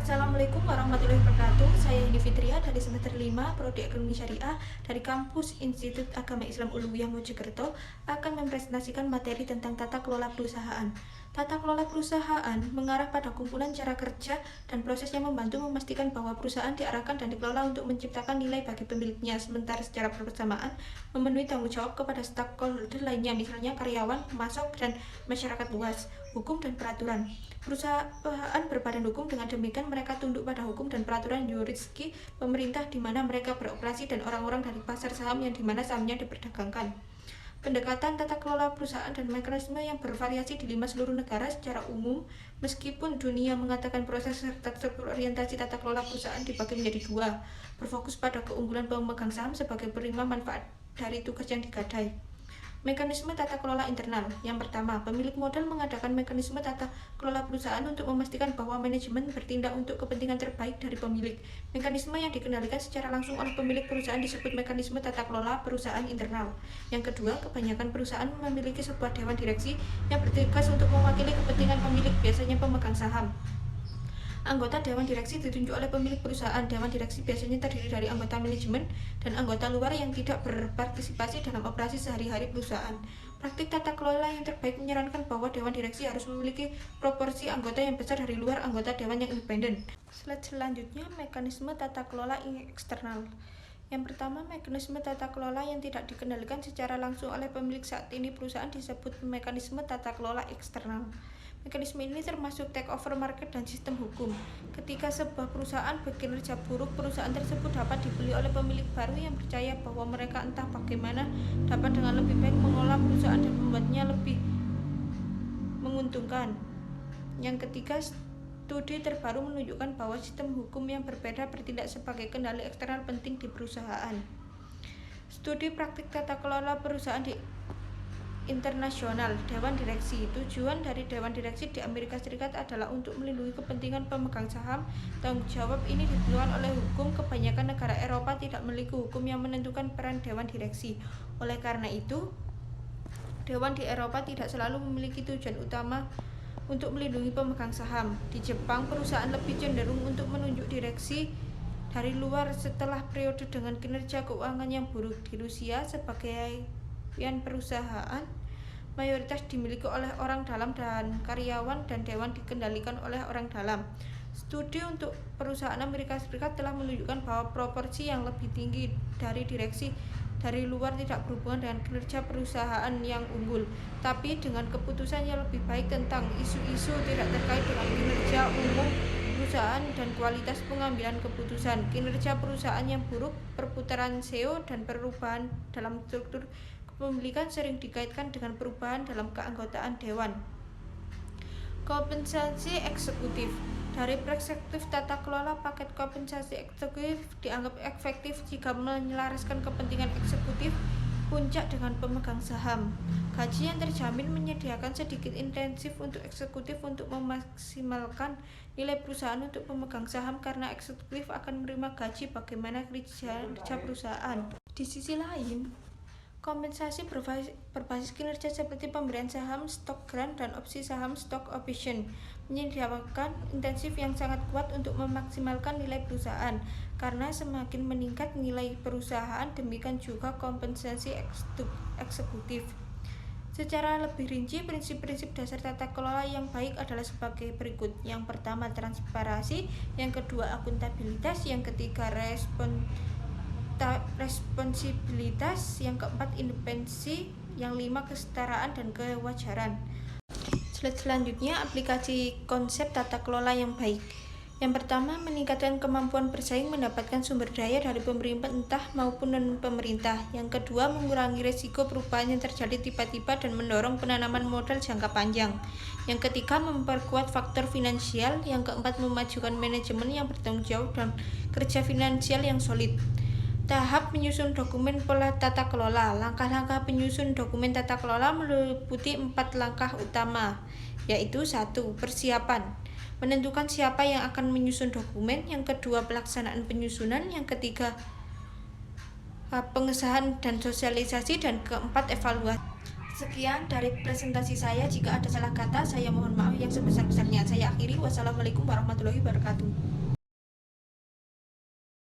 Assalamualaikum warahmatullahi wabarakatuh. Saya Indi Fitria dari semester 5 Prodi Ekonomi Syariah dari kampus Institut Agama Islam Uluwiyah Mojokerto akan mempresentasikan materi tentang tata kelola perusahaan. Tata kelola perusahaan mengarah pada kumpulan cara kerja dan proses yang membantu memastikan bahwa perusahaan diarahkan dan dikelola untuk menciptakan nilai bagi pemiliknya, sementara secara bersamaan memenuhi tanggung jawab kepada stakeholder lainnya, misalnya karyawan, pemasok, dan masyarakat luas, hukum dan peraturan. Perusahaan berbadan hukum, dengan demikian mereka tunduk pada hukum dan peraturan yurisdiksi pemerintah di mana mereka beroperasi dan orang-orang dari pasar saham yang di mana sahamnya diperdagangkan. Pendekatan tata kelola perusahaan dan mekanisme yang bervariasi di 5 seluruh negara secara umum, meskipun dunia mengatakan proses serta orientasi tata kelola perusahaan dibagi menjadi 2, berfokus pada keunggulan pemegang saham sebagai penerima manfaat dari tugas yang digadai. Mekanisme tata kelola internal. Yang pertama, pemilik modal mengadakan mekanisme tata kelola perusahaan untuk memastikan bahwa manajemen bertindak untuk kepentingan terbaik dari pemilik. Mekanisme yang dikendalikan secara langsung oleh pemilik perusahaan disebut mekanisme tata kelola perusahaan internal. Yang kedua, kebanyakan perusahaan memiliki sebuah dewan direksi yang bertugas untuk mewakili kepentingan pemilik, biasanya pemegang saham. Anggota Dewan Direksi ditunjuk oleh pemilik perusahaan. Dewan Direksi biasanya terdiri dari anggota manajemen dan anggota luar yang tidak berpartisipasi dalam operasi sehari-hari perusahaan. Praktik tata kelola yang terbaik menyarankan bahwa Dewan Direksi harus memiliki proporsi anggota yang besar dari luar anggota Dewan yang independen. Slide selanjutnya, mekanisme tata kelola eksternal. Yang pertama, mekanisme tata kelola yang tidak dikendalikan secara langsung oleh pemilik. Saat ini perusahaan disebut mekanisme tata kelola eksternal. Mekanisme ini termasuk take over market dan sistem hukum. Ketika sebuah perusahaan berkinerja buruk, perusahaan tersebut dapat dibeli oleh pemilik baru yang percaya bahwa mereka entah bagaimana dapat dengan lebih baik mengelola perusahaan dan membuatnya lebih menguntungkan. Yang ketiga, studi terbaru menunjukkan bahwa sistem hukum yang berbeda bertindak sebagai kendali eksternal penting di perusahaan. Studi praktik tata kelola perusahaan di internasional. Dewan Direksi. Tujuan dari Dewan Direksi di Amerika Serikat adalah untuk melindungi kepentingan pemegang saham. Tanggung jawab ini ditentukan oleh hukum. Kebanyakan negara Eropa tidak memiliki hukum yang menentukan peran Dewan Direksi. Oleh karena itu, Dewan di Eropa tidak selalu memiliki tujuan utama untuk melindungi pemegang saham. Di Jepang, perusahaan lebih cenderung untuk menunjuk direksi dari luar setelah periode dengan kinerja keuangan yang buruk. Di Rusia, sebagai perusahaan mayoritas dimiliki oleh orang dalam dan karyawan, dan dewan dikendalikan oleh orang dalam. Studi untuk perusahaan Amerika Serikat telah menunjukkan bahwa proporsi yang lebih tinggi dari direksi dari luar tidak berhubungan dengan kinerja perusahaan yang unggul, tapi dengan keputusan yang lebih baik tentang isu-isu tidak terkait dengan kinerja umum perusahaan dan kualitas pengambilan keputusan. Kinerja perusahaan yang buruk, perputaran CEO, dan perubahan dalam struktur kepemilikan sering dikaitkan dengan perubahan dalam keanggotaan dewan. Kompensasi eksekutif. Dari perspektif tata kelola, paket kompensasi eksekutif dianggap efektif jika menyelaraskan kepentingan eksekutif puncak dengan pemegang saham. Gaji yang terjamin menyediakan sedikit intensif untuk eksekutif untuk memaksimalkan nilai perusahaan untuk pemegang saham, karena eksekutif akan menerima gaji bagaimana kerja perusahaan. Di sisi lain, kompensasi berbasis kinerja seperti pemberian saham, stock grant, dan opsi saham, stock option, menyediakan intensif yang sangat kuat untuk memaksimalkan nilai perusahaan, karena semakin meningkat nilai perusahaan, demikian juga kompensasi eksekutif. Secara lebih rinci, prinsip-prinsip dasar tata kelola yang baik adalah sebagai berikut. Yang pertama, transparansi. Yang kedua, akuntabilitas. Yang ketiga, responsibilitas. Yang keempat, independensi. Yang lima, kesetaraan dan kewajaran. Slide selanjutnya, aplikasi konsep tata kelola yang baik. Yang pertama, meningkatkan kemampuan bersaing, mendapatkan sumber daya dari pemerintah maupun non-pemerintah. Yang kedua, mengurangi risiko perubahan yang terjadi tiba-tiba dan mendorong penanaman modal jangka panjang. Yang ketiga, memperkuat faktor finansial. Yang keempat, memajukan manajemen yang bertanggung jawab dan kerja finansial yang solid. Tahap menyusun dokumen pola tata kelola. Langkah-langkah penyusun dokumen tata kelola meliputi 4 langkah utama, yaitu 1. Persiapan, menentukan siapa yang akan menyusun dokumen. Yang kedua, pelaksanaan penyusunan. Yang ketiga, pengesahan dan sosialisasi. Dan keempat, evaluasi. Sekian dari presentasi saya. Jika ada salah kata, saya mohon maaf yang sebesar-besarnya. Saya akhiri. Wassalamualaikum warahmatullahi wabarakatuh.